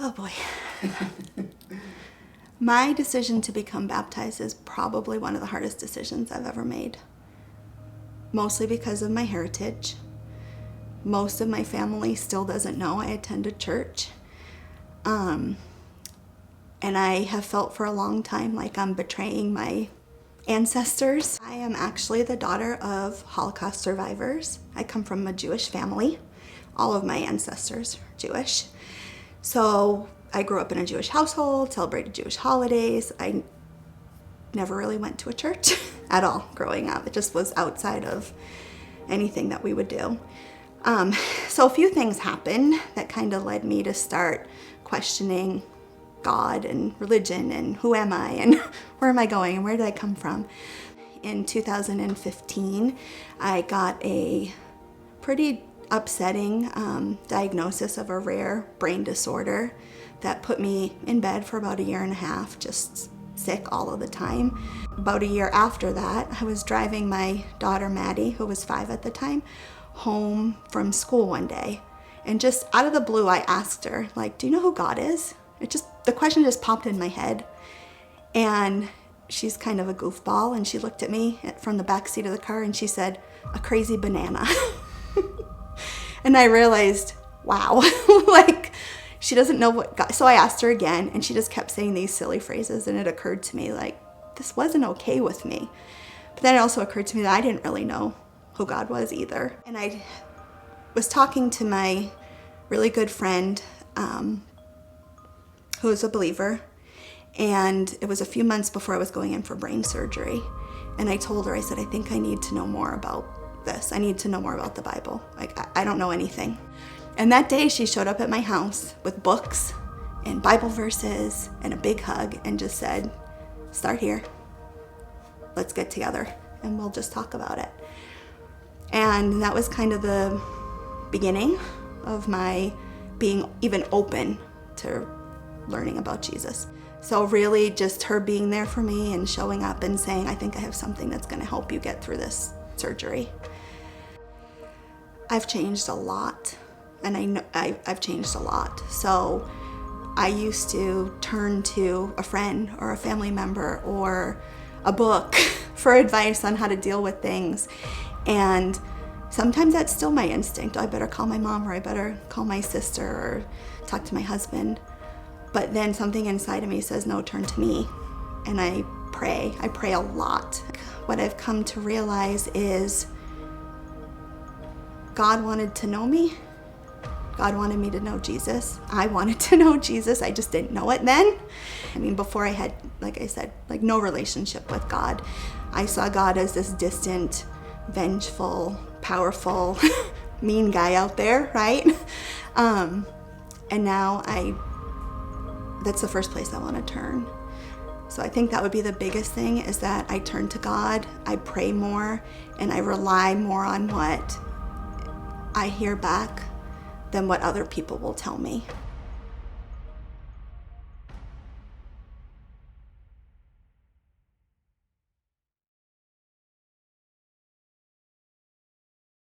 Oh boy. My decision to become baptized is probably one of the hardest decisions I've ever made. Mostly because of my heritage. Most of my family still doesn't know I attended church. And I have felt for a long time like I'm betraying my ancestors. I am actually the daughter of Holocaust survivors. I come from a Jewish family. All of my ancestors are Jewish. So I grew up in a Jewish household, celebrated Jewish holidays. I never really went to a church at all growing up. It just was outside of anything that we would do. So a few things happened that kind of led me to start questioning God and religion and who am I and where am I going and where did I come from. In 2015, I got a pretty upsetting diagnosis of a rare brain disorder that put me in bed for about 1.5 years, just sick all of the time. About a year after that, I was driving my daughter Maddie, who was 5 at the time, home from school one day. And just out of the blue, I asked her, like, do you know who God is? The question just popped in my head. And she's kind of a goofball, and she looked at me from the back seat of the car and she said, a crazy banana. And I realized, wow, like, she doesn't know what God. So I asked her again, and she just kept saying these silly phrases, and it occurred to me, like, this wasn't okay with me. But then it also occurred to me that I didn't really know who God was either. And I was talking to my really good friend, who is a believer, and it was a few months before I was going in for brain surgery. And I told her, I said, I think I need to know more about this. I need to know more about the Bible. Like, I don't know anything. And that day she showed up at my house with books and Bible verses and a big hug and just said, start here. Let's get together and we'll just talk about it. And that was kind of the beginning of my being even open to learning about Jesus. So really just her being there for me and showing up and saying, I think I have something that's going to help you get through this surgery. I've changed a lot, and I know I've changed a lot. So I used to turn to a friend or a family member or a book for advice on how to deal with things. And sometimes that's still my instinct. I better call my mom, or I better call my sister, or talk to my husband. But then something inside of me says, no, turn to me. And I pray a lot. What I've come to realize is God wanted to know me. God wanted me to know Jesus. I wanted to know Jesus. I just didn't know it then. I mean, before I had, like I said, like no relationship with God. I saw God as this distant, vengeful, powerful, mean guy out there, right? And now that's the first place I want to turn. So I think that would be the biggest thing, is that I turn to God, I pray more, and I rely more on what I hear back than what other people will tell me.